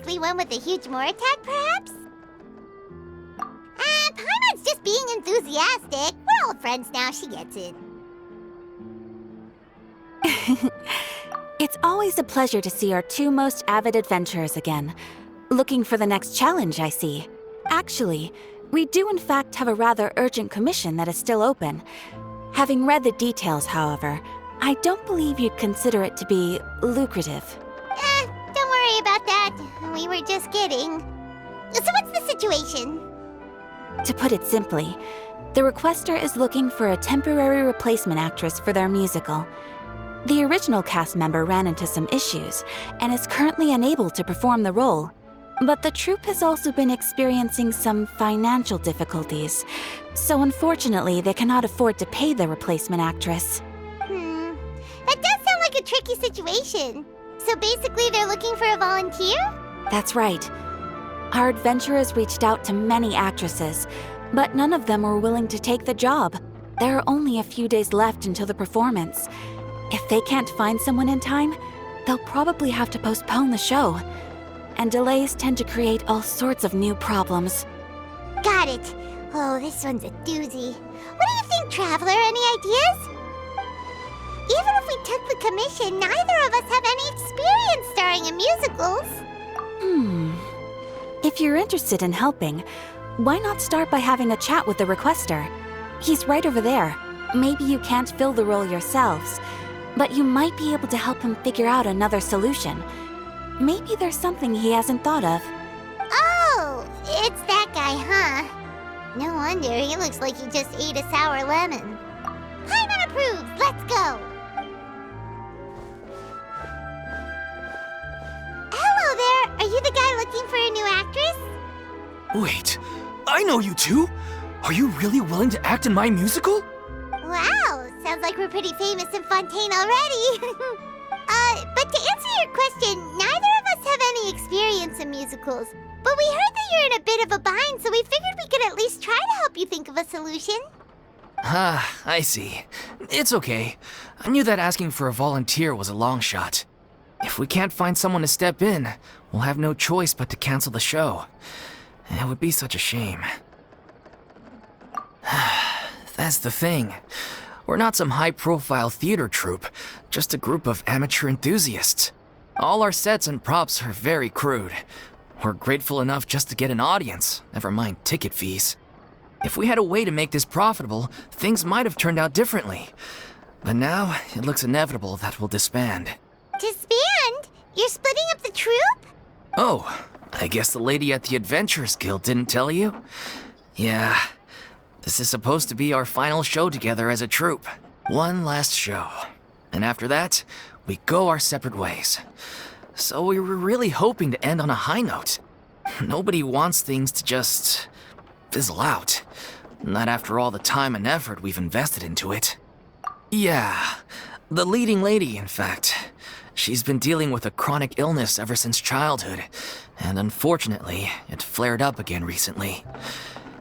sickly one with a huge more attack, perhaps? Paimon's just being enthusiastic. We're all friends now, she gets it. It's always a pleasure to see our two most avid adventurers again. Looking for the next challenge, I see. Actually, we do in fact have a rather urgent commission that is still open. Having read the details, however, I don't believe you'd consider it to be lucrative. Don't worry about that. We were just kidding. So what's the situation? To put it simply, the requester is looking for a temporary replacement actress for their musical. The original cast member ran into some issues and is currently unable to perform the role. But the troupe has also been experiencing some financial difficulties, so unfortunately they cannot afford to pay the replacement actress. That does sound like a tricky situation. So basically they're looking for a volunteer? That's right. Our adventurers reached out to many actresses, but none of them were willing to take the job. There are only a few days left until the performance. If they can't find someone in time, they'll probably have to postpone the show. And delays tend to create all sorts of new problems. Got it. Oh, this one's a doozy. What do you think, Traveler? Any ideas? Even if we took the commission, neither of us have any experience starring in musicals. If you're interested in helping, why not start by having a chat with the requester? He's right over there. Maybe you can't fill the role yourselves, but you might be able to help him figure out another solution. Maybe there's something he hasn't thought of. Oh, it's that guy, huh? No wonder, he looks like he just ate a sour lemon. Paimon approves, let's go! Hello there, are you the guy looking for a new actress? Wait, I know you two! Are you really willing to act in my musical? Wow, sounds like we're pretty famous in Fontaine already. But to answer your question, neither of us have any experience in musicals. But we heard that you're in a bit of a bind, so we figured we could at least try to help you think of a solution. Ah, I see. It's okay. I knew that asking for a volunteer was a long shot. If we can't find someone to step in, we'll have no choice but to cancel the show. It would be such a shame. That's the thing. We're not some high-profile theater troupe, just a group of amateur enthusiasts. All our sets and props are very crude. We're grateful enough just to get an audience, never mind ticket fees. If we had a way to make this profitable, things might have turned out differently. But now, it looks inevitable that we'll disband. Disband? You're splitting up the troupe? Oh, I guess the lady at the Adventurers Guild didn't tell you? Yeah. This is supposed to be our final show together as a troupe. One last show. And after that, we go our separate ways. So we were really hoping to end on a high note. Nobody wants things to just fizzle out. Not after all the time and effort we've invested into it. Yeah, the leading lady, in fact. She's been dealing with a chronic illness ever since childhood, and unfortunately, it flared up again recently.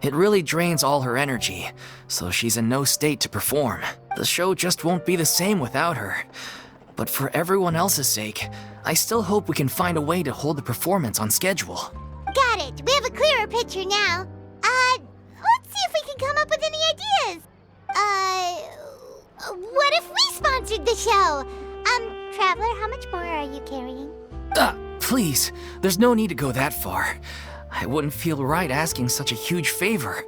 It really drains all her energy, so she's in no state to perform. The show just won't be the same without her. But for everyone else's sake, I still hope we can find a way to hold the performance on schedule. Got it. We have a clearer picture now. Let's see if we can come up with any ideas. What if we sponsored the show? Traveler, how much more are you carrying? Please, there's no need to go that far. I wouldn't feel right asking such a huge favor,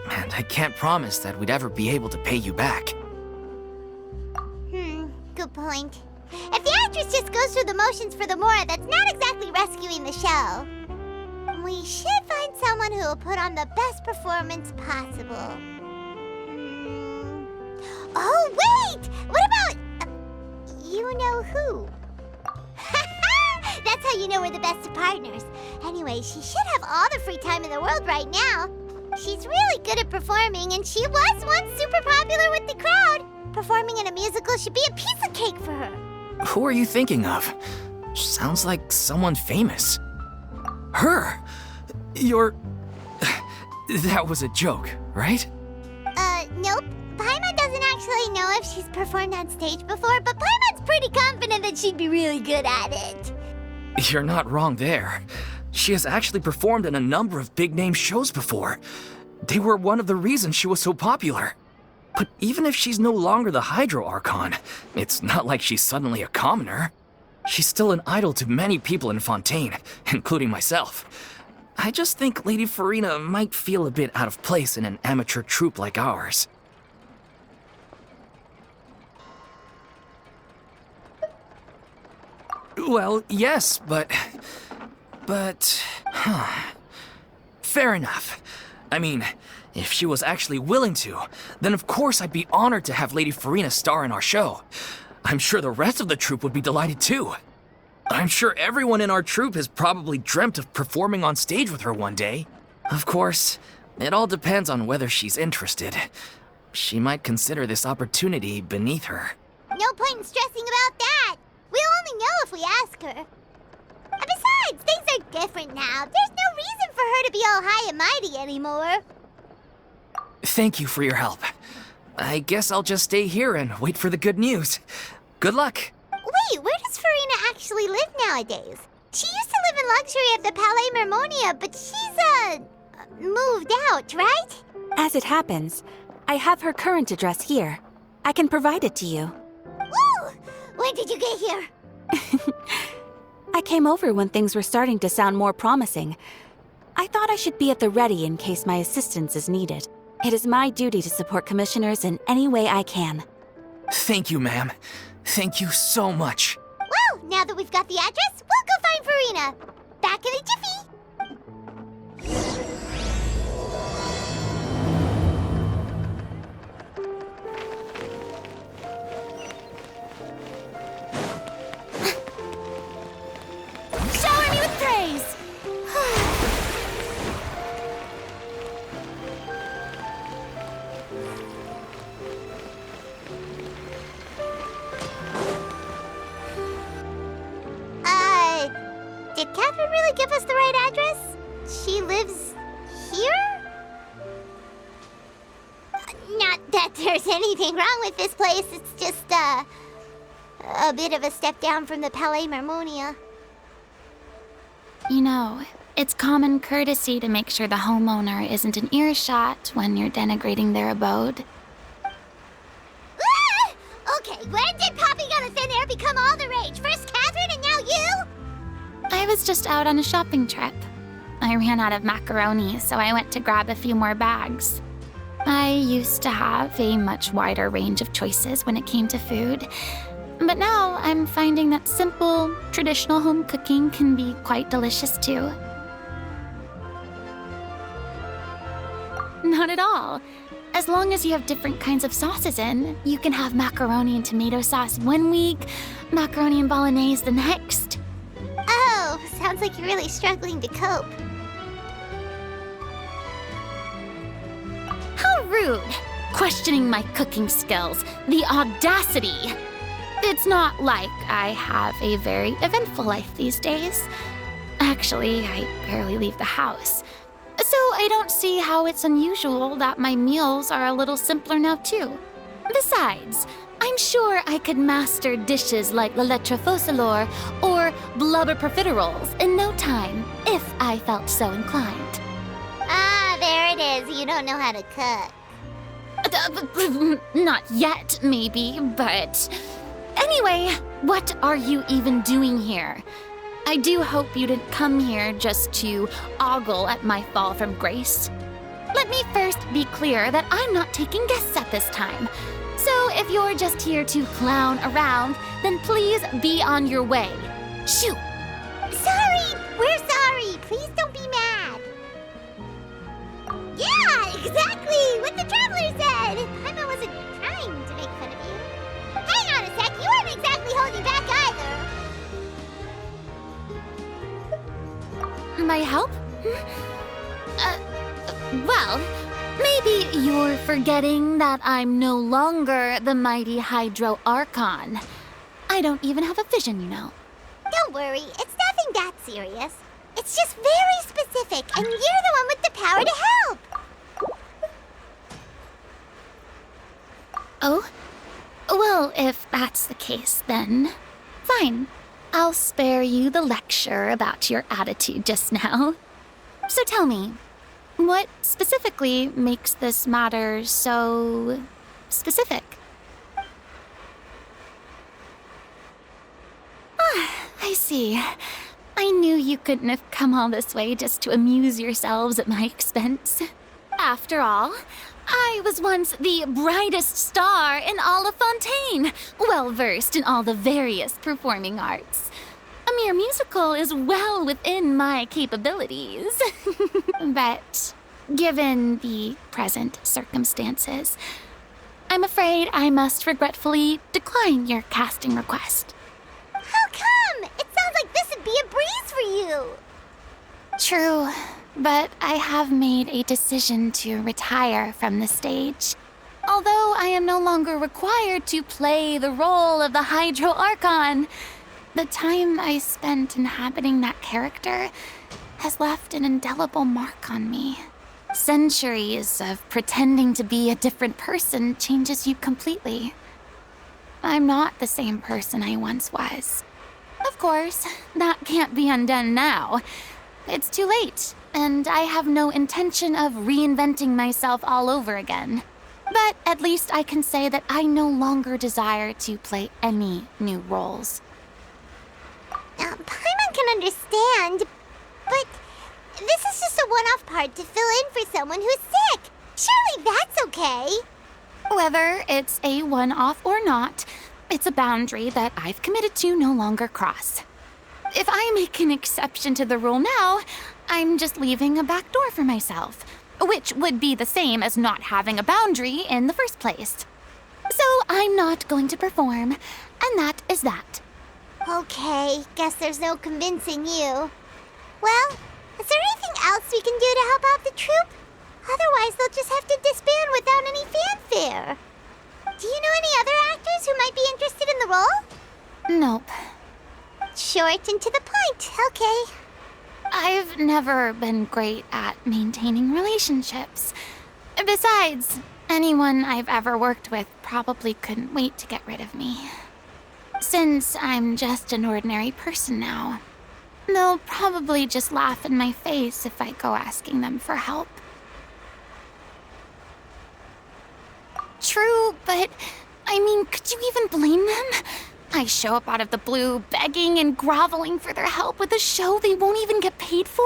and I can't promise that we'd ever be able to pay you back. Good point. If the actress just goes through the motions for the Mora, that's not exactly rescuing the show. We should find someone who will put on the best performance possible. Oh, wait! What about... you know who? That's how you know we're the best of partners. Anyway, she should have all the free time in the world right now. She's really good at performing, and she was once super popular with the crowd. Performing in a musical should be a piece of cake for her. Who are you thinking of? Sounds like someone famous. Her? You're... That was a joke, right? Nope. Paimon doesn't actually know if she's performed on stage before, but Paimon's pretty confident that she'd be really good at it. You're not wrong there. She has actually performed in a number of big-name shows before. They were one of the reasons she was so popular. But even if she's no longer the Hydro Archon, it's not like she's suddenly a commoner. She's still an idol to many people in Fontaine, including myself. I just think Lady Furina might feel a bit out of place in an amateur troupe like ours. Well, yes, but... Fair enough. I mean, if she was actually willing to, then of course I'd be honored to have Lady Furina star in our show. I'm sure the rest of the troupe would be delighted too. I'm sure everyone in our troupe has probably dreamt of performing on stage with her one day. Of course, it all depends on whether she's interested. She might consider this opportunity beneath her. No point in stressing about that. We'll only know if we ask her. And besides, things are different now. There's no reason for her to be all high and mighty anymore. Thank you for your help. I guess I'll just stay here and wait for the good news. Good luck. Wait, where does Furina actually live nowadays? She used to live in luxury at the Palais Mermonia, but she's, moved out, right? As it happens, I have her current address here. I can provide it to you. Woo! When did you get here? I came over when things were starting to sound more promising. I thought I should be at the ready in case my assistance is needed. It is my duty to support commissioners in any way I can. Thank you, ma'am. Thank you so much. Well, now that we've got the address, we'll go find Furina. Back in a jiffy. Shower me with praise! Did Catherine really give us the right address? She lives here? Not that there's anything wrong with this place. It's just, a bit of a step down from the Palais Mermonia. You know, it's common courtesy to make sure the homeowner isn't in earshot when you're denigrating their abode. Ah! Okay, when did popping on a thin air become all the rage? First Catherine and now you? I was just out on a shopping trip. I ran out of macaroni, so I went to grab a few more bags. I used to have a much wider range of choices when it came to food, but now I'm finding that simple, traditional home cooking can be quite delicious too. Not at all. As long as you have different kinds of sauces in, you can have macaroni and tomato sauce one week, macaroni and bolognese the next. Oh, sounds like you're really struggling to cope. How rude! Questioning my cooking skills. The audacity! It's not like I have a very eventful life these days. Actually, I barely leave the house. So I don't see how it's unusual that my meals are a little simpler now too. Besides, I'm sure I could master dishes like la lettre focilor or blubber profiteroles in no time, if I felt so inclined. Ah, there it is. You don't know how to cook. Not yet, maybe, but... Anyway, what are you even doing here? I do hope you didn't come here just to ogle at my fall from grace. Let me first be clear that I'm not taking guests at this time. So if you're just here to clown around, then please be on your way. Shoo! Sorry! We're sorry! Please don't be mad! Yeah, exactly! What the Traveler said! Paimon wasn't trying to make fun of you. Hang on a sec, you weren't exactly holding back either. My help? Well, maybe you're forgetting that I'm no longer the mighty Hydro Archon. I don't even have a vision, you know. Don't worry, it's nothing that serious. It's just very specific, and you're the one with the power to help! Oh? Well, if that's the case, then fine. I'll spare you the lecture about your attitude just now. So tell me, what specifically makes this matter so specific? I see. I knew you couldn't have come all this way just to amuse yourselves at my expense. After all, I was once the brightest star in all of Fontaine, well versed in all the various performing arts. A mere musical is well within my capabilities. But given the present circumstances, I'm afraid I must regretfully decline your casting request. How come? It sounds like this would be a breeze for you. True, but I have made a decision to retire from the stage. Although I am no longer required to play the role of the Hydro Archon, the time I spent inhabiting that character has left an indelible mark on me. Centuries of pretending to be a different person changes you completely. I'm not the same person I once was. Of course, that can't be undone now. It's too late, and I have no intention of reinventing myself all over again. But at least I can say that I no longer desire to play any new roles. Paimon can understand, but this is just a one-off part to fill in for someone who's sick. Surely that's okay. Whether it's a one-off or not, it's a boundary that I've committed to no longer cross. If I make an exception to the rule now, I'm just leaving a back door for myself, which would be the same as not having a boundary in the first place. So I'm not going to perform, and that is that. Okay, guess there's no convincing you. Well, is there anything else we can do to help out the troupe? Otherwise, they'll just have to disband without any fanfare. Do you know any other actors who might be interested in the role? Nope. Short and to the point, okay. I've never been great at maintaining relationships. Besides, anyone I've ever worked with probably couldn't wait to get rid of me. Since I'm just an ordinary person now, they'll probably just laugh in my face if I go asking them for help. True, but I mean, could you even blame them? I show up out of the blue, begging and groveling for their help with a show they won't even get paid for?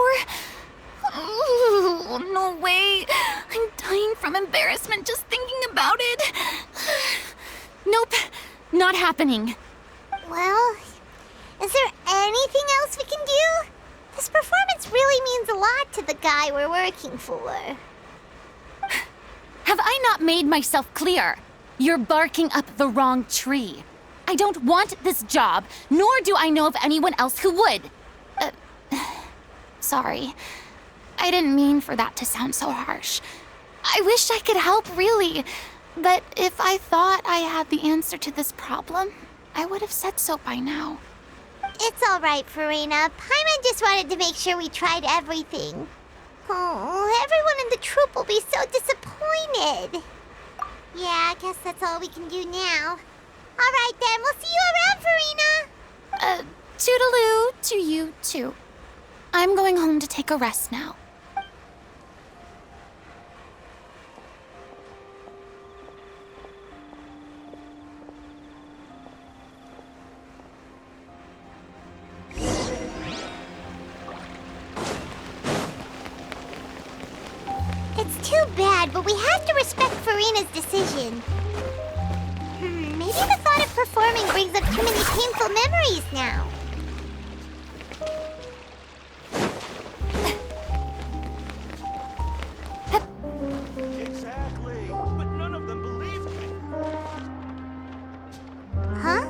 Oh, no way. I'm dying from embarrassment just thinking about it. Nope, not happening. Well, is there anything else we can do? This performance really means a lot to the guy we're working for. Have I not made myself clear? You're barking up the wrong tree. I don't want this job, nor do I know of anyone else who would. Sorry. I didn't mean for that to sound so harsh. I wish I could help, really. But if I thought I had the answer to this problem, I would have said so by now. It's all right, Furina. Paimon just wanted to make sure we tried everything. Oh, everyone in the troupe will be so disappointed. Yeah, I guess that's all we can do now. All right, then. We'll see you around, Furina. Toodaloo to you, too. I'm going home to take a rest now. It's too bad, but we have to respect Furina's decision. Maybe the thought of performing brings up too many painful memories now. Exactly, but none of them believed me. Huh?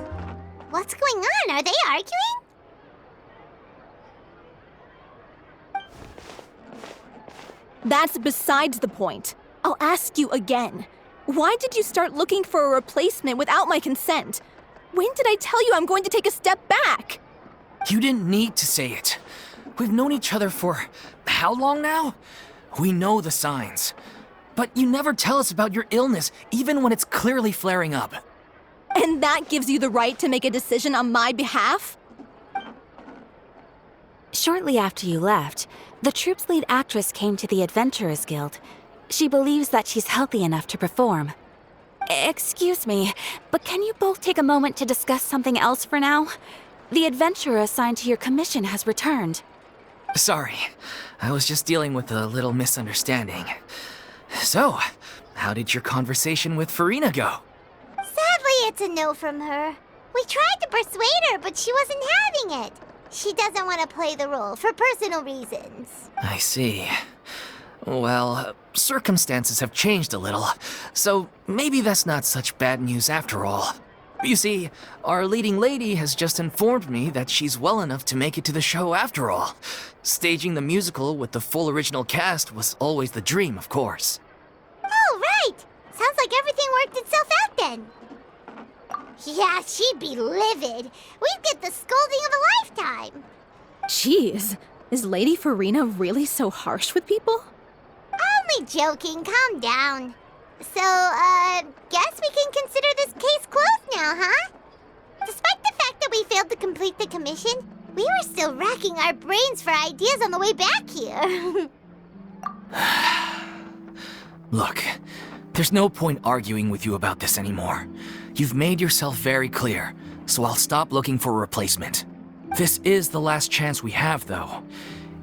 What's going on? Are they arguing? That's besides the point. I'll ask you again. Why did you start looking for a replacement without my consent? When did I tell you I'm going to take a step back? You didn't need to say it. We've known each other for how long now? We know the signs. But you never tell us about your illness, even when it's clearly flaring up. And that gives you the right to make a decision on my behalf? Shortly after you left, the troupe's lead actress came to the Adventurers Guild. She believes that she's healthy enough to perform. Excuse me, but can you both take a moment to discuss something else for now? The adventurer assigned to your commission has returned. Sorry, I was just dealing with a little misunderstanding. So, how did your conversation with Furina go? Sadly, it's a no from her. We tried to persuade her, but she wasn't having it. She doesn't want to play the role for personal reasons. I see. Well, circumstances have changed a little, so maybe that's not such bad news after all. You see, our leading lady has just informed me that she's well enough to make it to the show after all. Staging the musical with the full original cast was always the dream, of course. Oh, right! Sounds like everything worked itself out then. Yeah, she'd be livid. We'd get the scolding of a lifetime. Jeez, is Lady Furina really so harsh with people? Only joking, calm down. So, guess we can consider this case closed now, huh? Despite the fact that we failed to complete the commission, we were still racking our brains for ideas on the way back here. Look, there's no point arguing with you about this anymore. You've made yourself very clear, so I'll stop looking for a replacement. This is the last chance we have, though.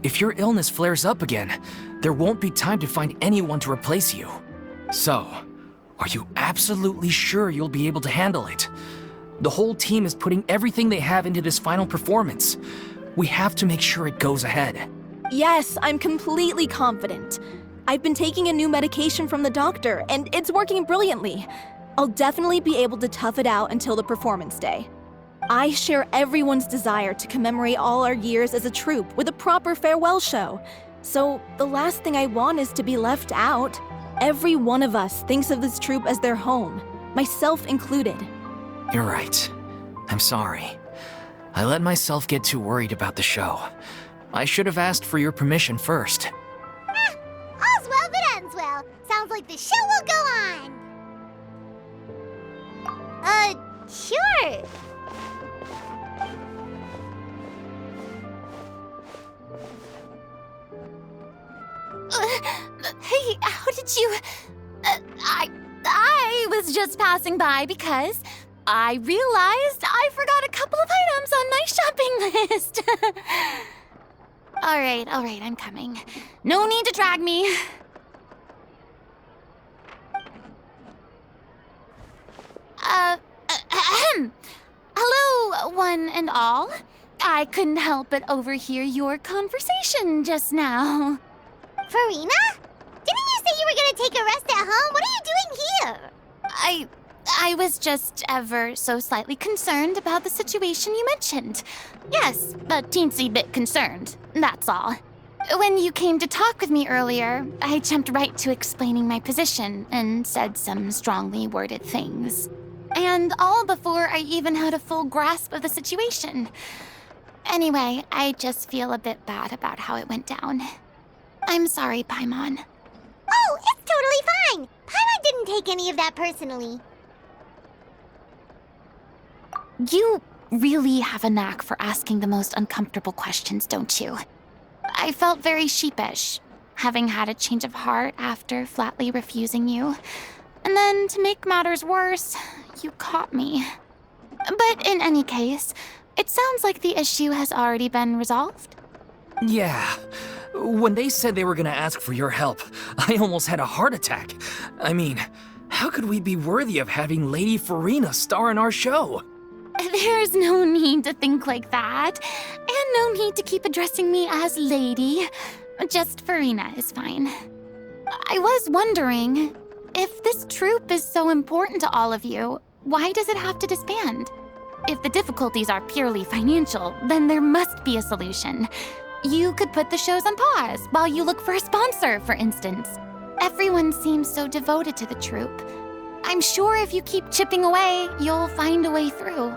If your illness flares up again, there won't be time to find anyone to replace you. So, are you absolutely sure you'll be able to handle it? The whole team is putting everything they have into this final performance. We have to make sure it goes ahead. Yes, I'm completely confident. I've been taking a new medication from the doctor, and it's working brilliantly. I'll definitely be able to tough it out until the performance day. I share everyone's desire to commemorate all our years as a troupe with a proper farewell show. So the last thing I want is to be left out. Every one of us thinks of this troupe as their home, myself included. You're right. I'm sorry. I let myself get too worried about the show. I should have asked for your permission first. All's well that ends well. Sounds like the show will go on. Sure. Hey, how did you... I was just passing by because I realized I forgot a couple of items on my shopping list. All right, I'm coming. No need to drag me. Hello, one and all. I couldn't help but overhear your conversation just now. Furina? Didn't you say you were gonna take a rest at home? What are you doing here? I was just ever so slightly concerned about the situation you mentioned. Yes, a teensy bit concerned, that's all. When you came to talk with me earlier, I jumped right to explaining my position and said some strongly worded things. And all before I even had a full grasp of the situation. Anyway, I just feel a bit bad about how it went down. I'm sorry, Paimon. Oh, it's totally fine. Paimon didn't take any of that personally. You really have a knack for asking the most uncomfortable questions, don't you? I felt very sheepish, having had a change of heart after flatly refusing you. And then, to make matters worse, you caught me. But in any case, it sounds like the issue has already been resolved. Yeah. When they said they were gonna ask for your help, I almost had a heart attack. I mean, how could we be worthy of having Lady Furina star in our show? There's no need to think like that, and no need to keep addressing me as lady. Just Furina is fine. I was wondering, if this troupe is so important to all of you, why does it have to disband? If the difficulties are purely financial, then there must be a solution. You could put the shows on pause while you look for a sponsor, for instance. Everyone seems so devoted to the troupe. I'm sure if you keep chipping away, you'll find a way through.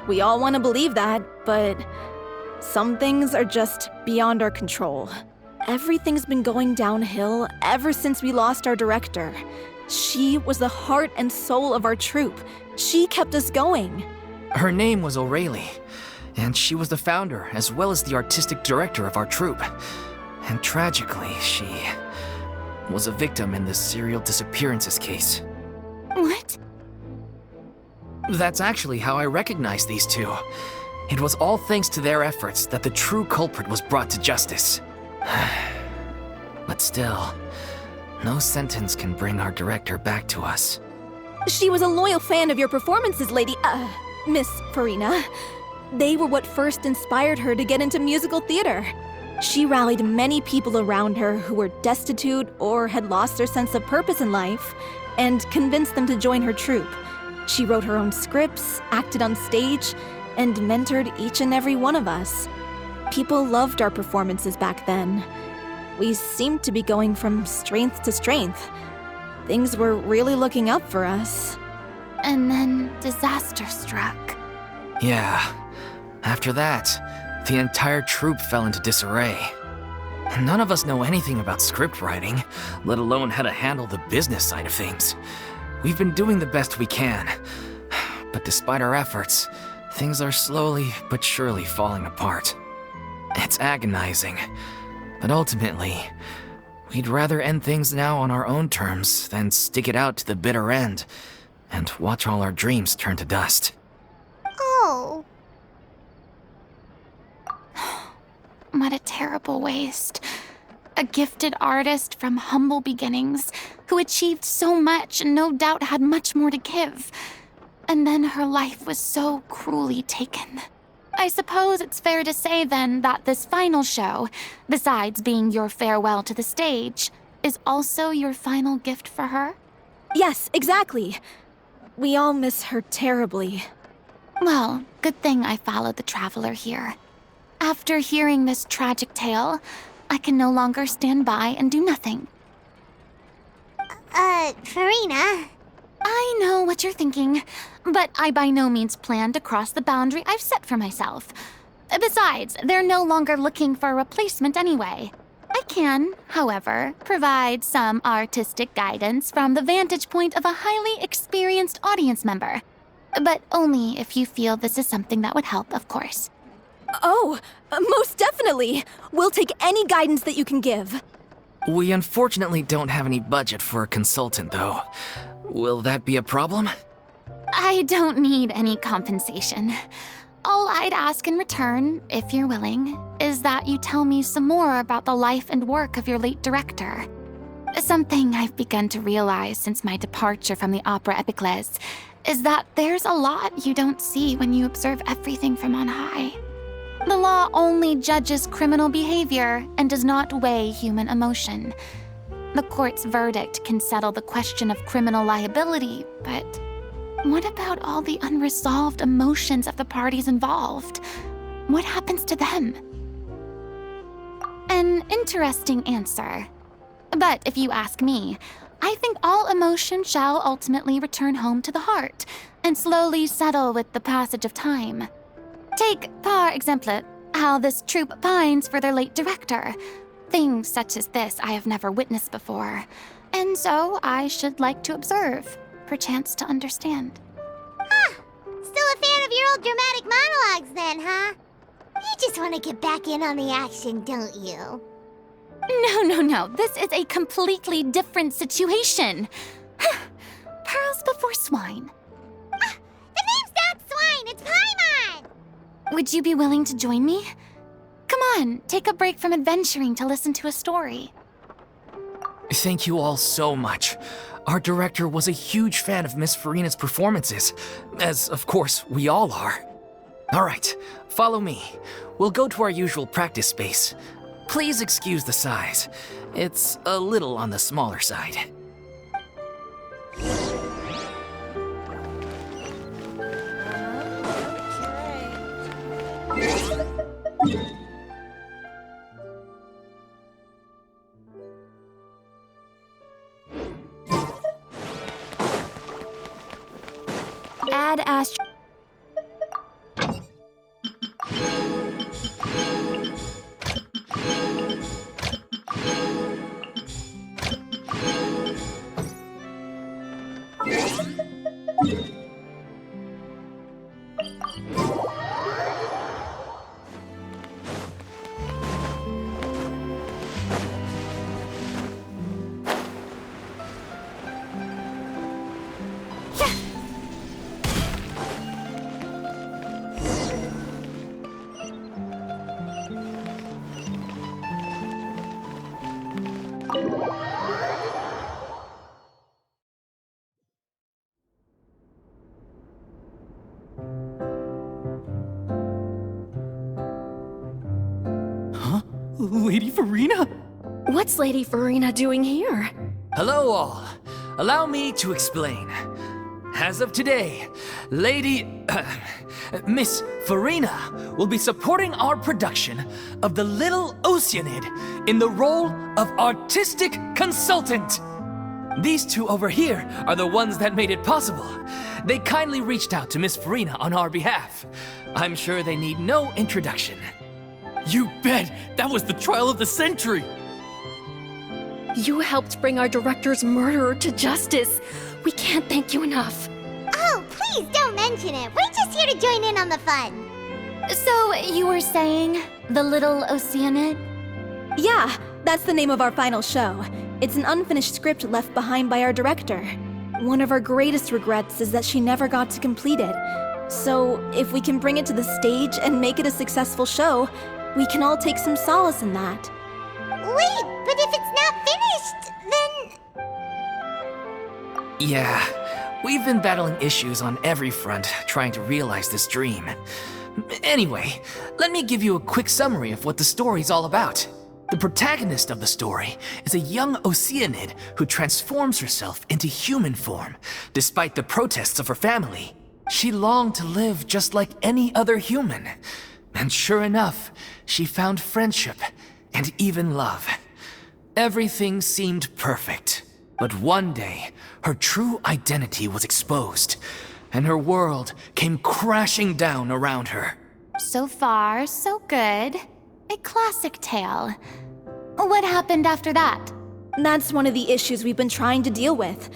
We all want to believe that, but some things are just beyond our control. Everything's been going downhill ever since we lost our director. She was the heart and soul of our troupe. She kept us going. Her name was O'Reilly. and she was the founder as well as the artistic director of our troupe. And tragically, she was a victim in this serial disappearances case. What? That's actually how I recognized these two. It was all thanks to their efforts that the true culprit was brought to justice. But still, no sentence can bring our director back to us. She was a loyal fan of your performances, Miss Furina. They were what first inspired her to get into musical theater. She rallied many people around her who were destitute or had lost their sense of purpose in life, and convinced them to join her troupe. She wrote her own scripts, acted on stage, and mentored each and every one of us. People loved our performances back then. We seemed to be going from strength to strength. Things were really looking up for us. And then disaster struck. Yeah. After that, the entire troupe fell into disarray. None of us know anything about script writing, let alone how to handle the business side of things. We've been doing the best we can, but despite our efforts, things are slowly but surely falling apart. It's agonizing, but ultimately, we'd rather end things now on our own terms than stick it out to the bitter end and watch all our dreams turn to dust. Oh. What a terrible waste. A gifted artist from humble beginnings who achieved so much and no doubt had much more to give. And then her life was so cruelly taken. I suppose it's fair to say then that this final show, besides being your farewell to the stage, is also your final gift for her? Yes, exactly. We all miss her terribly. Well, good thing I followed the traveler here. After hearing this tragic tale, I can no longer stand by and do nothing. Furina. I know what you're thinking, but I by no means plan to cross the boundary I've set for myself. Besides, they're no longer looking for a replacement anyway. I can, however, provide some artistic guidance from the vantage point of a highly experienced audience member. But only if you feel this is something that would help, of course. Oh, most definitely. We'll take any guidance that you can give. We unfortunately don't have any budget for a consultant, though. Will that be a problem? I don't need any compensation. All I'd ask in return, if you're willing, is that you tell me some more about the life and work of your late director. Something I've begun to realize since my departure from the Opera Epiclese is that there's a lot you don't see when you observe everything from on high. The law only judges criminal behavior and does not weigh human emotion. The court's verdict can settle the question of criminal liability, but what about all the unresolved emotions of the parties involved? What happens to them? An interesting answer. But if you ask me, I think all emotion shall ultimately return home to the heart and slowly settle with the passage of time. Take, par exemple, how this troupe pines for their late director. Things such as this I have never witnessed before, and so I should like to observe, perchance to understand. Still a fan of your old dramatic monologues then, huh? You just want to get back in on the action, don't you? No. This is a completely different situation. Pearls before swine. The name's not Swine, it's Paimon! Would you be willing to join me? Come on, take a break from adventuring to listen to a story. Thank you all so much. Our director was a huge fan of Miss Furina's performances, as of course we all are. All right, follow me. We'll go to our usual practice space. Please excuse the size. It's a little on the smaller side. Ad Astra. Lady Furina? What's Lady Furina doing here? Hello, all. Allow me to explain. As of today, Miss Furina will be supporting our production of The Little Oceanid in the role of artistic consultant. These two over here are the ones that made it possible. They kindly reached out to Miss Furina on our behalf. I'm sure they need no introduction. You bet! That was the trial of the century! You helped bring our director's murderer to justice. We can't thank you enough. Oh, please don't mention it. We're just here to join in on the fun. So, you were saying The Little Oceanid? Yeah, that's the name of our final show. It's an unfinished script left behind by our director. One of our greatest regrets is that she never got to complete it. So, if we can bring it to the stage and make it a successful show, we can all take some solace in that. Wait, but if it's not finished, then... Yeah, we've been battling issues on every front trying to realize this dream. Anyway, let me give you a quick summary of what the story's all about. The protagonist of the story is a young Oceanid who transforms herself into human form, despite the protests of her family. She longed to live just like any other human. And sure enough, she found friendship and even love. Everything seemed perfect. But one day, her true identity was exposed, and her world came crashing down around her. So far, so good. A classic tale. What happened after that? That's one of the issues we've been trying to deal with.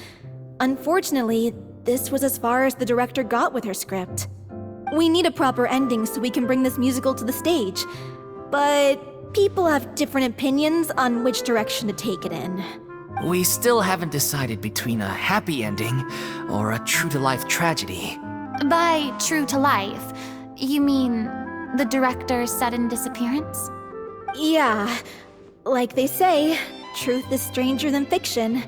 Unfortunately, this was as far as the director got with her script. We need a proper ending so we can bring this musical to the stage. But people have different opinions on which direction to take it in. We still haven't decided between a happy ending or a true-to-life tragedy. By true to life, you mean the director's sudden disappearance? Yeah, like they say, truth is stranger than fiction.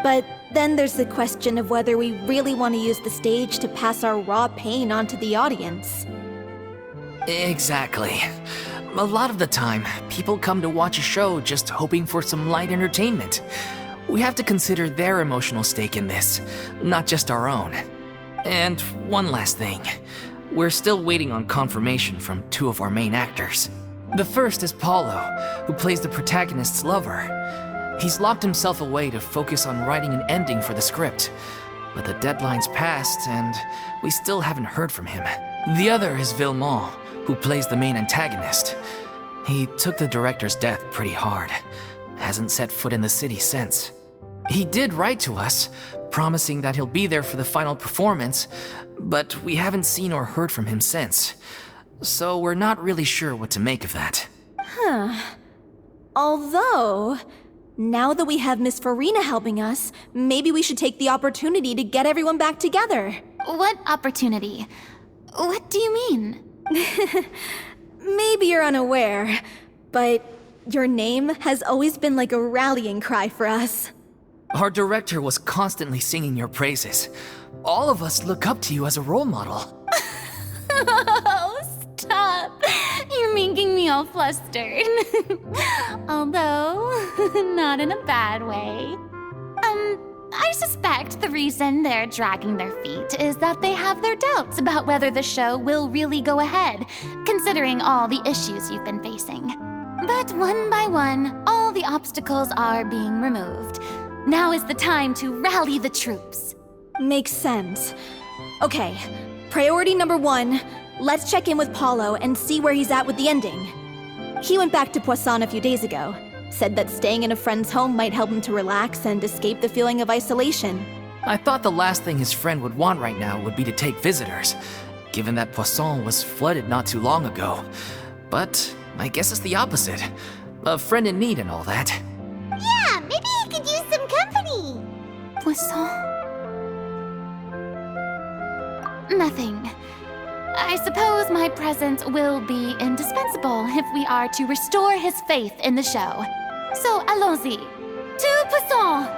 But then there's the question of whether we really want to use the stage to pass our raw pain onto the audience. Exactly. A lot of the time, people come to watch a show just hoping for some light entertainment. We have to consider their emotional stake in this, not just our own. And one last thing. We're still waiting on confirmation from two of our main actors. The first is Paulo, who plays the protagonist's lover. He's locked himself away to focus on writing an ending for the script. But the deadline's passed, and we still haven't heard from him. The other is Villemont, who plays the main antagonist. He took the director's death pretty hard. Hasn't set foot in the city since. He did write to us, promising that he'll be there for the final performance, but we haven't seen or heard from him since. So we're not really sure what to make of that. Although, now that we have Miss Furina helping us, maybe we should take the opportunity to get everyone back together. What opportunity? What do you mean? Maybe you're unaware, but your name has always been like a rallying cry for us. Our director was constantly singing your praises. All of us look up to you as a role model. Oh, stop. You're making me all flustered. Although, not in a bad way. I suspect the reason they're dragging their feet is that they have their doubts about whether the show will really go ahead, considering all the issues you've been facing. But one by one, all the obstacles are being removed. Now is the time to rally the troops. Makes sense. Okay, priority number 1, let's check in with Paulo and see where he's at with the ending. He went back to Poisson a few days ago. Said that staying in a friend's home might help him to relax and escape the feeling of isolation. I thought the last thing his friend would want right now would be to take visitors, given that Poisson was flooded not too long ago. But I guess it's the opposite. A friend in need and all that. Yeah, maybe he could use some company. Poisson? Nothing. I suppose my presence will be indispensable if we are to restore his faith in the show. So allons-y. To Poisson!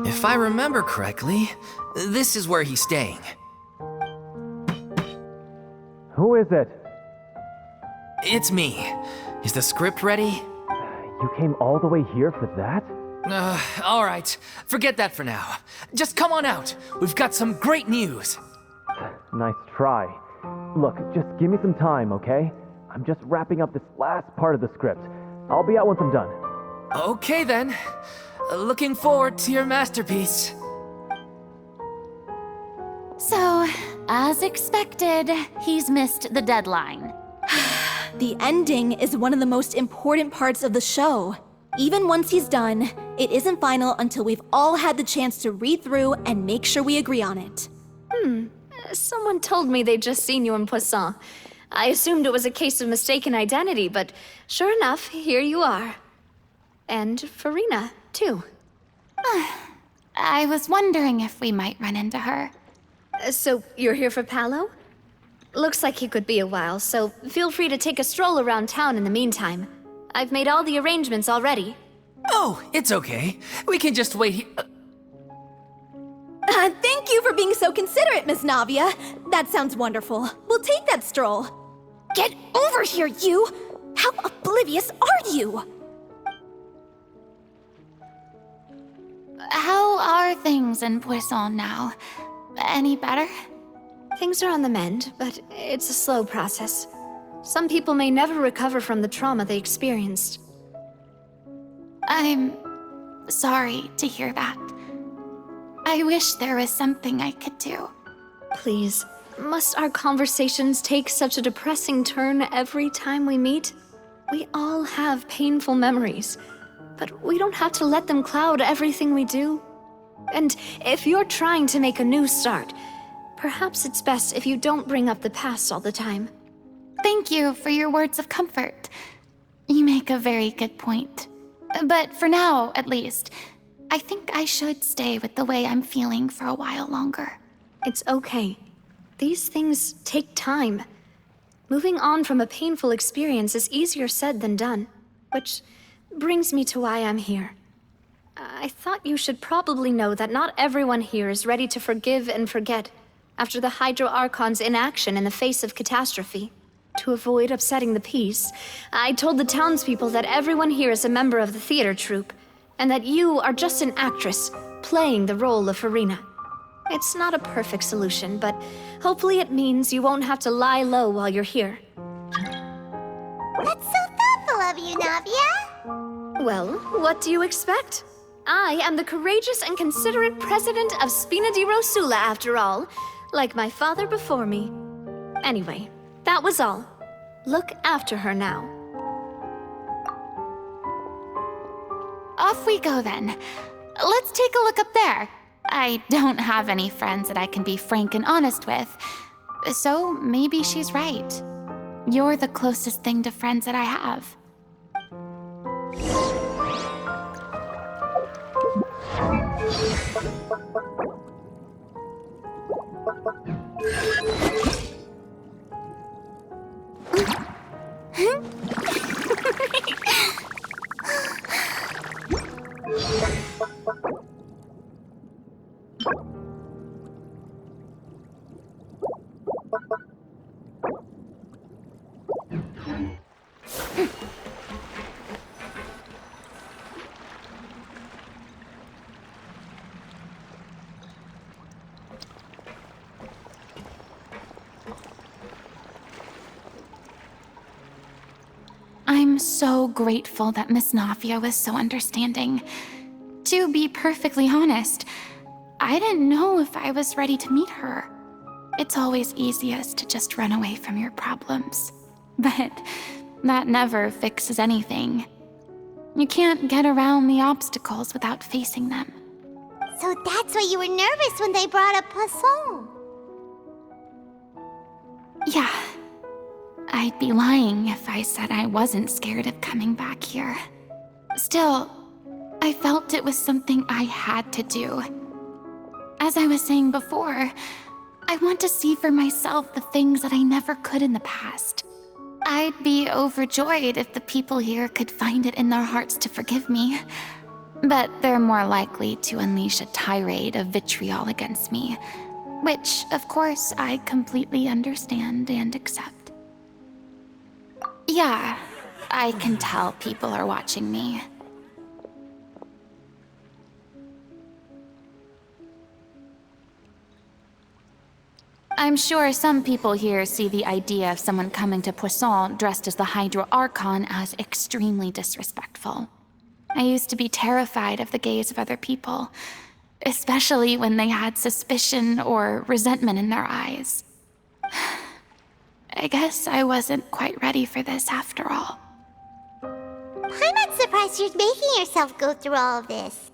If I remember correctly, this is where he's staying. Who is it? It's me. Is the script ready? You came all the way here for that? All right. Forget that for now. Just come on out. We've got some great news. Nice try. Look, just give me some time, okay? I'm just wrapping up this last part of the script. I'll be out once I'm done. Okay then. Looking forward to your masterpiece. So, as expected, he's missed the deadline. The ending is one of the most important parts of the show. Even once he's done, it isn't final until we've all had the chance to read through and make sure we agree on it. Someone told me they'd just seen you in Poisson. I assumed it was a case of mistaken identity, but sure enough, here you are. And Furina, too. I was wondering if we might run into her. So, you're here for Paolo? Looks like he could be a while, so feel free to take a stroll around town in the meantime. I've made all the arrangements already. Oh, it's okay. We can just wait here. Thank you for being so considerate, Miss Navia. That sounds wonderful. We'll take that stroll. Get over here, you! How oblivious are you? How are things in Poisson now? Any better? Things are on the mend, but it's a slow process. Some people may never recover from the trauma they experienced. I'm sorry to hear that. I wish there was something I could do. Please, must our conversations take such a depressing turn every time we meet? We all have painful memories, but we don't have to let them cloud everything we do. And if you're trying to make a new start, perhaps it's best if you don't bring up the past all the time. Thank you for your words of comfort. You make a very good point. But for now, at least, I think I should stay with the way I'm feeling for a while longer. It's okay. These things take time. Moving on from a painful experience is easier said than done, which brings me to why I'm here. I thought you should probably know that not everyone here is ready to forgive and forget after the Hydro Archon's inaction in the face of catastrophe. To avoid upsetting the peace, I told the townspeople that everyone here is a member of the theater troupe, and that you are just an actress playing the role of Furina. It's not a perfect solution, but hopefully it means you won't have to lie low while you're here. That's so thoughtful of you, Navia. Well, what do you expect? I am the courageous and considerate president of Spina di Rosula, after all, like my father before me. Anyway, that was all. Look after her now. Off we go then. Let's take a look up there. I don't have any friends that I can be frank and honest with, so maybe she's right. You're the closest thing to friends that I have. I'm so grateful that Miss Nafia was so understanding. To be perfectly honest, I didn't know if I was ready to meet her. It's always easiest to just run away from your problems. But that never fixes anything. You can't get around the obstacles without facing them. So that's why you were nervous when they brought up Poisson. Yeah. I'd be lying if I said I wasn't scared of coming back here. Still, I felt it was something I had to do. As I was saying before, I want to see for myself the things that I never could in the past. I'd be overjoyed if the people here could find it in their hearts to forgive me. But they're more likely to unleash a tirade of vitriol against me, which, of course, I completely understand and accept. Yeah, I can tell people are watching me. I'm sure some people here see the idea of someone coming to Poisson dressed as the Hydro Archon as extremely disrespectful. I used to be terrified of the gaze of other people, especially when they had suspicion or resentment in their eyes. I guess I wasn't quite ready for this after all. I'm not surprised you're making yourself go through all of this.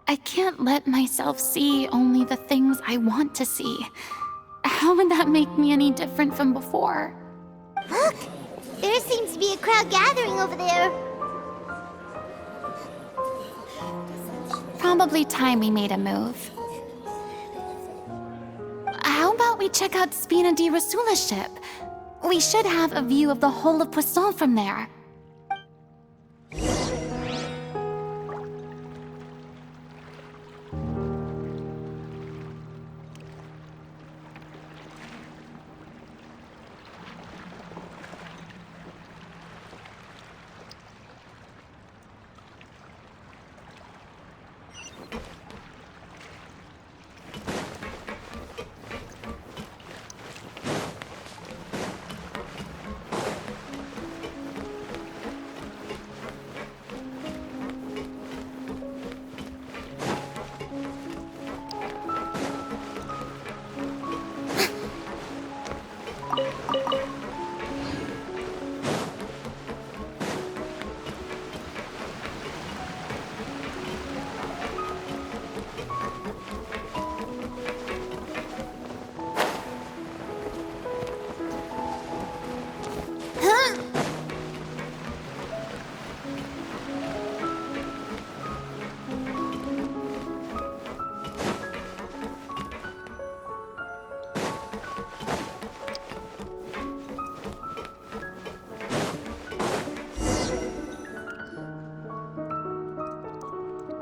I can't let myself see only the things I want to see. How would that make me any different from before? Look! There seems to be a crowd gathering over there. Probably time we made a move. How about we check out Spina di Rosula's ship? We should have a view of the whole of Poisson from there.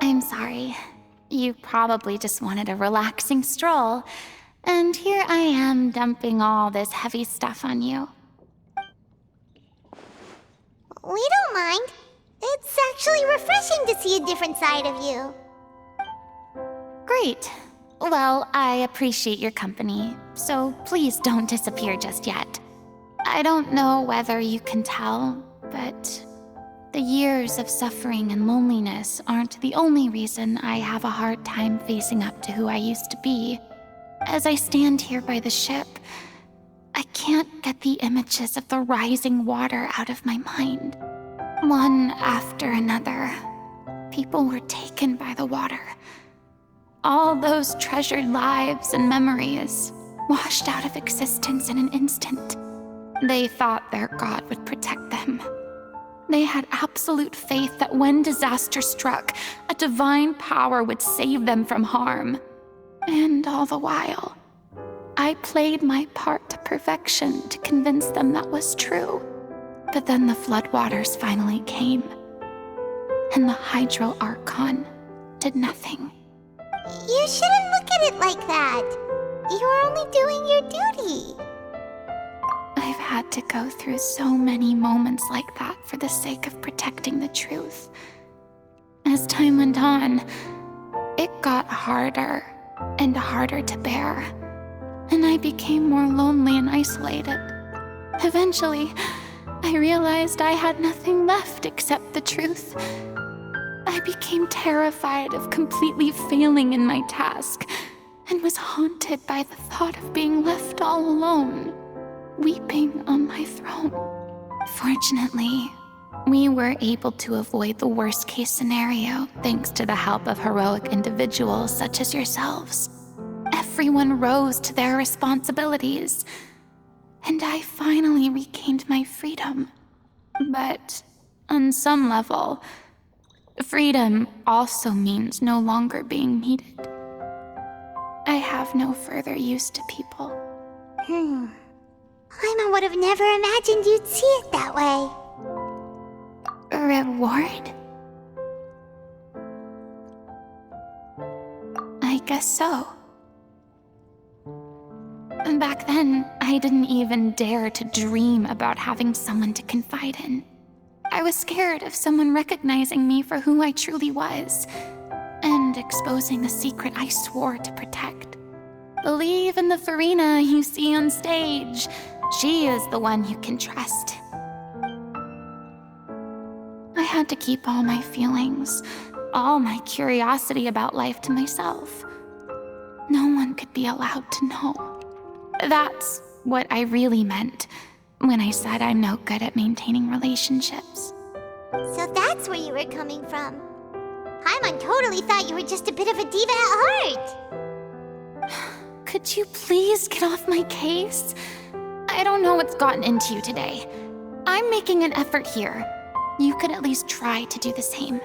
I'm sorry. You probably just wanted a relaxing stroll, and here I am dumping all this heavy stuff on you. We don't mind. It's actually refreshing to see a different side of you. Great. Well, I appreciate your company, so please don't disappear just yet. I don't know whether you can tell, but the years of suffering and loneliness aren't the only reason I have a hard time facing up to who I used to be. As I stand here by the ship, I can't get the images of the rising water out of my mind. One after another, people were taken by the water. All those treasured lives and memories washed out of existence in an instant. They thought their god would protect them. They had absolute faith that when disaster struck, a divine power would save them from harm. And all the while, I played my part to perfection to convince them that was true. But then the floodwaters finally came, and the Hydro Archon did nothing. You shouldn't look at it like that. You were only doing your duty. I've had to go through so many moments like that for the sake of protecting the truth. As time went on, it got harder and harder to bear, and I became more lonely and isolated. Eventually, I realized I had nothing left except the truth. I became terrified of completely failing in my task, and was haunted by the thought of being left all alone, weeping on my throne. Fortunately, we were able to avoid the worst-case scenario thanks to the help of heroic individuals such as yourselves. Everyone rose to their responsibilities, and I finally regained my freedom. But on some level, freedom also means no longer being needed. I have no further use to people. Paimon would have never imagined you'd see it that way. A reward? I guess so. Back then, I didn't even dare to dream about having someone to confide in. I was scared of someone recognizing me for who I truly was, and exposing the secret I swore to protect. Believe in the Furina you see on stage. She is the one you can trust. I had to keep all my feelings, all my curiosity about life to myself. No one could be allowed to know. That's what I really meant when I said I'm no good at maintaining relationships. So that's where you were coming from. Paimon totally thought you were just a bit of a diva at heart. Could you please get off my case? I don't know what's gotten into you today. I'm making an effort here. You could at least try to do the same.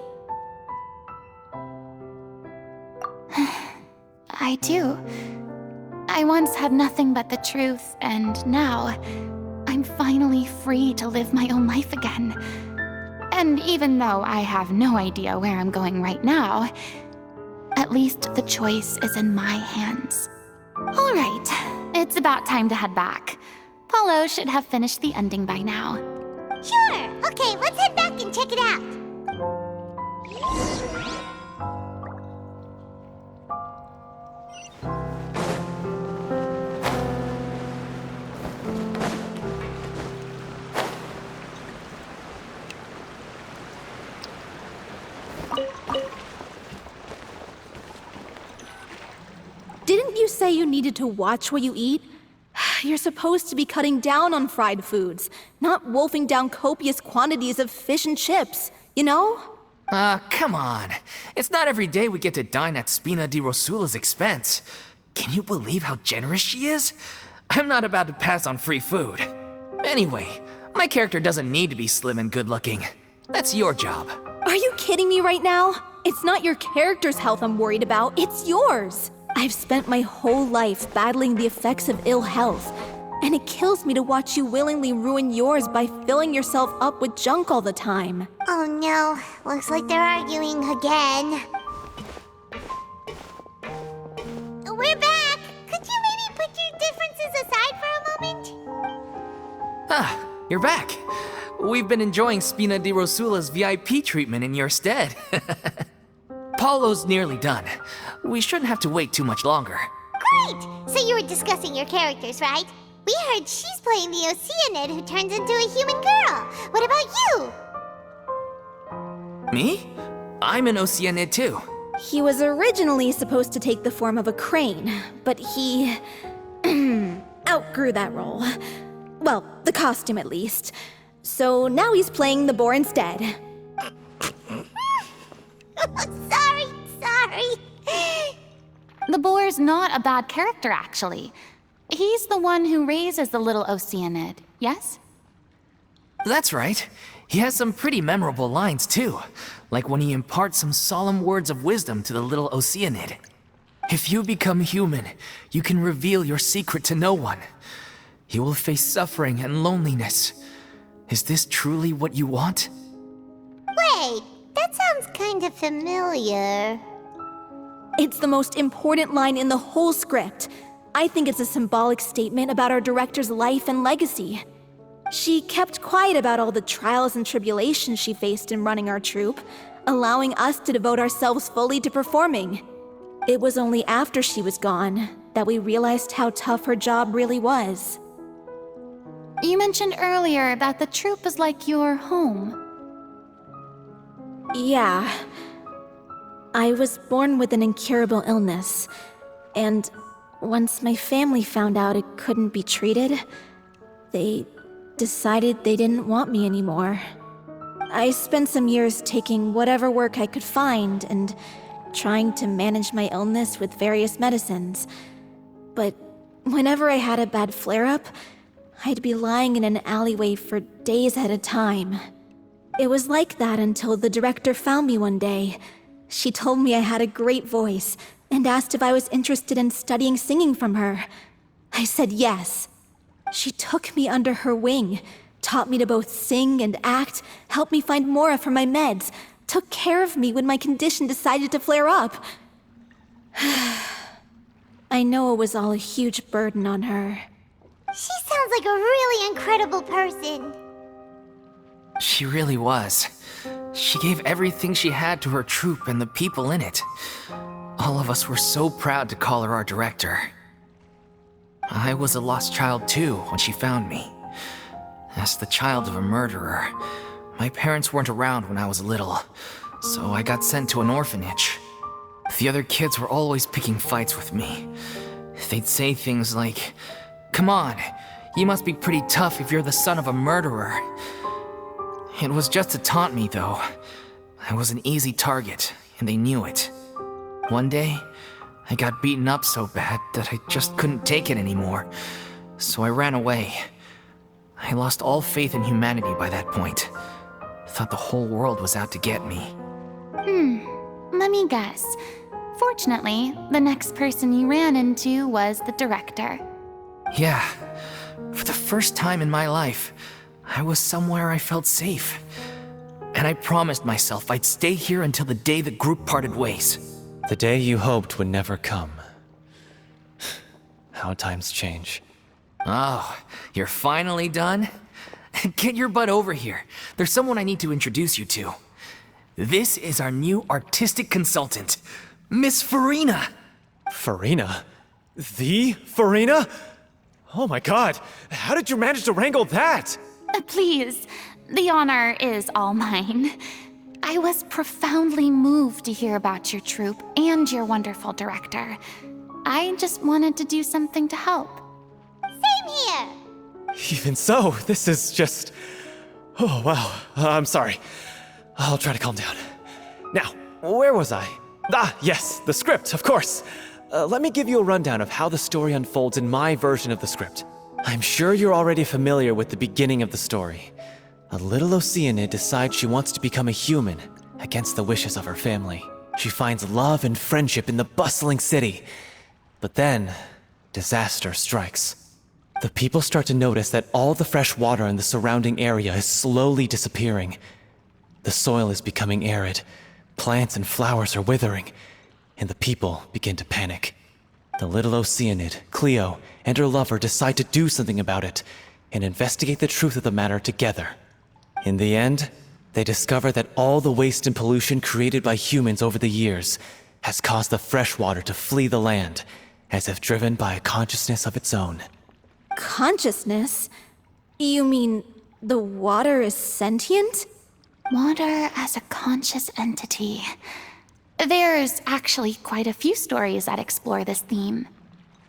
I do. I once had nothing but the truth, and now I'm finally free to live my own life again. And even though I have no idea where I'm going right now, at least the choice is in my hands. All right, it's about time to head back. Paulo should have finished the ending by now. Sure. Okay, let's head back and check it out. Didn't you say you needed to watch what you eat? You're supposed to be cutting down on fried foods, not wolfing down copious quantities of fish and chips, you know? Come on. It's not every day we get to dine at Spina di Rosula's expense. Can you believe how generous she is? I'm not about to pass on free food. Anyway, my character doesn't need to be slim and good-looking. That's your job. Are you kidding me right now? It's not your character's health I'm worried about, it's yours. I've spent my whole life battling the effects of ill health, and it kills me to watch you willingly ruin yours by filling yourself up with junk all the time. Oh no, looks like they're arguing again. We're back! Could you maybe put your differences aside for a moment? Ah, you're back. We've been enjoying Spina di Rosula's VIP treatment in your stead. Paulo's nearly done. We shouldn't have to wait too much longer. Great! So you were discussing your characters, right? We heard she's playing the Oceanid who turns into a human girl. What about you? Me? I'm an Oceanid too. He was originally supposed to take the form of a crane, but he outgrew that role. Well, the costume at least. So now he's playing the boar instead. Sorry. The boar's not a bad character, actually. He's the one who raises the little Oceanid, yes? That's right. He has some pretty memorable lines too, like when he imparts some solemn words of wisdom to the little Oceanid. If you become human, you can reveal your secret to no one. You will face suffering and loneliness. Is this truly what you want? Wait, that sounds kind of familiar. It's the most important line in the whole script. I think it's a symbolic statement about our director's life and legacy. She kept quiet about all the trials and tribulations she faced in running our troupe, allowing us to devote ourselves fully to performing. It was only after she was gone that we realized how tough her job really was. You mentioned earlier that the troupe is like your home. Yeah. I was born with an incurable illness, and once my family found out it couldn't be treated, they decided they didn't want me anymore. I spent some years taking whatever work I could find and trying to manage my illness with various medicines. But whenever I had a bad flare-up, I'd be lying in an alleyway for days at a time. It was like that until the director found me one day. She told me I had a great voice and asked if I was interested in studying singing from her. I said yes. She took me under her wing, taught me to both sing and act, helped me find Mora for my meds, took care of me when my condition decided to flare up. I know it was all a huge burden on her. She sounds like a really incredible person. She really was. She gave everything she had to her troupe and the people in it. All of us were so proud to call her our director. I was a lost child too when she found me. As the child of a murderer, my parents weren't around when I was little, so I got sent to an orphanage. The other kids were always picking fights with me. They'd say things like, "Come on, you must be pretty tough if you're the son of a murderer." It was just to taunt me, though. I was an easy target, and they knew it. One day, I got beaten up so bad that I just couldn't take it anymore, so I ran away. I lost all faith in humanity by that point. Thought the whole world was out to get me. Let me guess. Fortunately, the next person you ran into was the director. Yeah, for the first time in my life, I was somewhere I felt safe. And I promised myself I'd stay here until the day the group parted ways. The day you hoped would never come. How times change. Oh, you're finally done? Get your butt over here. There's someone I need to introduce you to. This is our new artistic consultant, Miss Furina. Furina? The Furina? Oh my god, how did you manage to wrangle that? Please, the honor is all mine. I was profoundly moved to hear about your troupe and your wonderful director. I just wanted to do something to help. Same here. Even so, this is just... Oh, wow. I'm sorry. I'll try to calm down. Now, where was I? Ah, yes, the script, of course. Let me give you a rundown of how the story unfolds in my version of the script. I'm sure you're already familiar with the beginning of the story. A little Oceanid decides she wants to become a human, against the wishes of her family. She finds love and friendship in the bustling city. But then, disaster strikes. The people start to notice that all the fresh water in the surrounding area is slowly disappearing. The soil is becoming arid, plants and flowers are withering, and the people begin to panic. The little Oceanid, Cleo, and her lover decide to do something about it and investigate the truth of the matter together. In the end, they discover that all the waste and pollution created by humans over the years has caused the fresh water to flee the land, as if driven by a consciousness of its own. Consciousness? You mean the water is sentient? Water as a conscious entity. There's actually quite a few stories that explore this theme.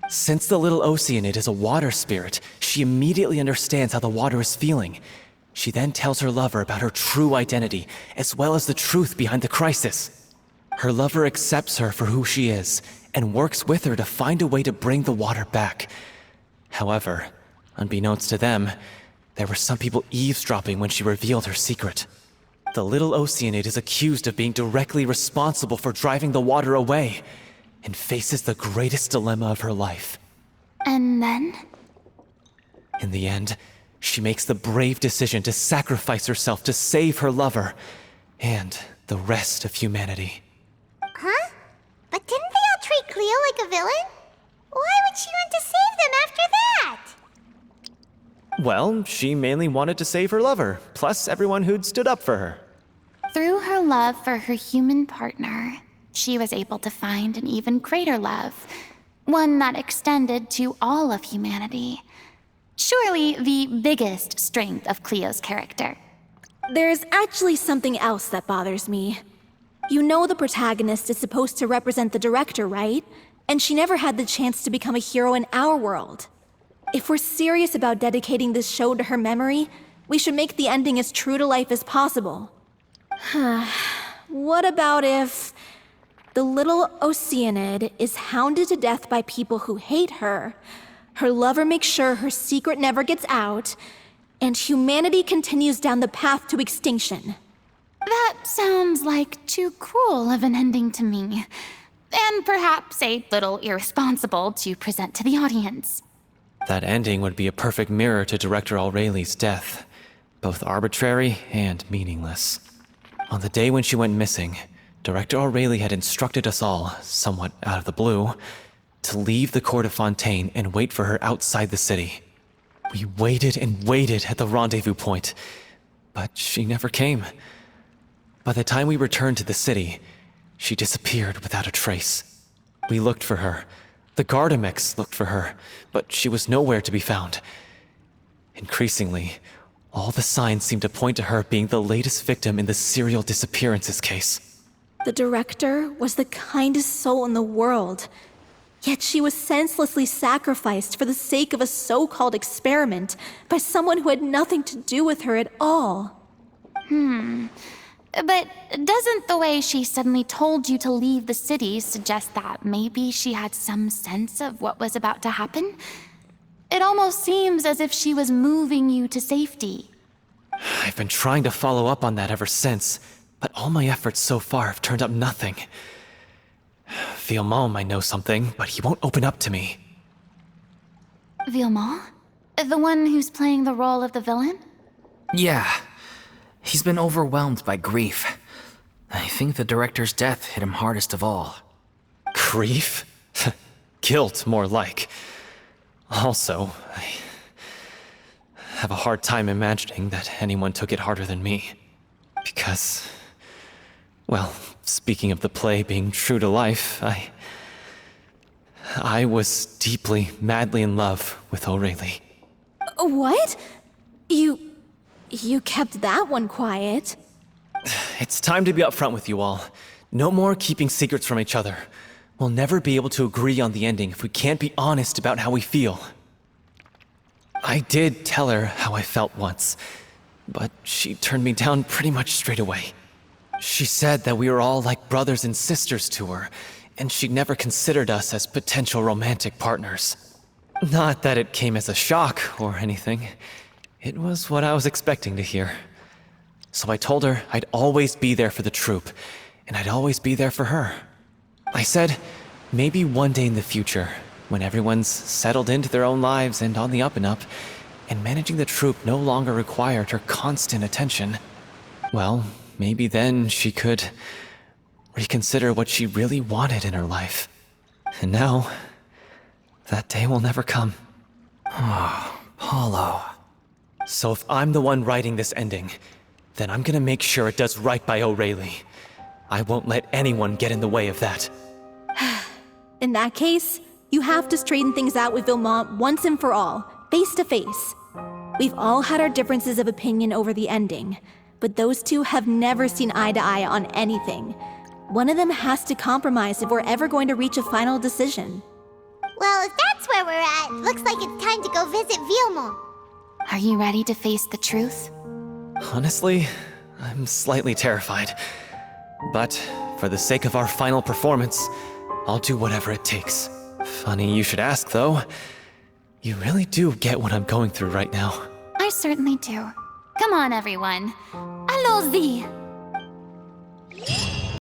Since the little Oceanid is a water spirit, she immediately understands how the water is feeling. She then tells her lover about her true identity, as well as the truth behind the crisis. Her lover accepts her for who she is, and works with her to find a way to bring the water back. However, unbeknownst to them, there were some people eavesdropping when she revealed her secret. The little Oceanid is accused of being directly responsible for driving the water away, and faces the greatest dilemma of her life. And then? In the end, She makes the brave decision to sacrifice herself to save her lover and the rest of humanity. Huh? But didn't they all treat Cleo like a villain? Why would she want to save them after that? Well, she mainly wanted to save her lover, plus everyone who'd stood up for her. Through her love for her human partner, she was able to find an even greater love, one that extended to all of humanity. Surely the biggest strength of Cleo's character. There's actually something else that bothers me. You know the protagonist is supposed to represent the director, right? And she never had the chance to become a hero in our world. If we're serious about dedicating this show to her memory, we should make the ending as true to life as possible. What about if the little Oceanid is hounded to death by people who hate her, her lover makes sure her secret never gets out, and humanity continues down the path to extinction? That sounds like too cruel of an ending to me, and perhaps a little irresponsible to present to the audience. That ending would be a perfect mirror to Director Aureli's death, both arbitrary and meaningless. On the day when she went missing, Director Aurelie had instructed us all, somewhat out of the blue, to leave the court of Fontaine and wait for her outside the city. We waited and waited at the rendezvous point, but she never came. By the time we returned to the city, she disappeared without a trace. We looked for her. The Gardamex looked for her, but she was nowhere to be found. Increasingly, all the signs seemed to point to her being the latest victim in the serial disappearances case. The director was the kindest soul in the world, yet she was senselessly sacrificed for the sake of a so-called experiment by someone who had nothing to do with her at all. But doesn't the way she suddenly told you to leave the city suggest that maybe she had some sense of what was about to happen? It almost seems as if she was moving you to safety. I've been trying to follow up on that ever since, but all my efforts so far have turned up nothing. Villemont might know something, but he won't open up to me. Villemont? The one who's playing the role of the villain? Yeah. He's been overwhelmed by grief. I think the director's death hit him hardest of all. Grief? Guilt, more like. Also, I have a hard time imagining that anyone took it harder than me. Because, well, speaking of the play being true to life, I was deeply, madly in love with Aurelie. What? You kept that one quiet. It's time to be upfront with you all. No more keeping secrets from each other. We'll never be able to agree on the ending if we can't be honest about how we feel. I did tell her how I felt once, but she turned me down pretty much straight away. She said that we were all like brothers and sisters to her, and she'd never considered us as potential romantic partners. Not that it came as a shock or anything. It was what I was expecting to hear. So I told her I'd always be there for the troupe, and I'd always be there for her. I said, maybe one day in the future, when everyone's settled into their own lives and on the up and up, and managing the troupe no longer required her constant attention, well, maybe then she could reconsider what she really wanted in her life. And now, that day will never come. Paulo. So if I'm the one writing this ending, then I'm gonna make sure it does right by Aurelie. I won't let anyone get in the way of that. In that case, you have to straighten things out with Villemont once and for all, face to face. We've all had our differences of opinion over the ending, but those two have never seen eye to eye on anything. One of them has to compromise if we're ever going to reach a final decision. Well, if that's where we're at, looks like it's time to go visit Villemont. Are you ready to face the truth? Honestly, I'm slightly terrified. But for the sake of our final performance, I'll do whatever it takes. Funny you should ask, though. You really do get what I'm going through right now. I certainly do. Come on, everyone. Allons-y!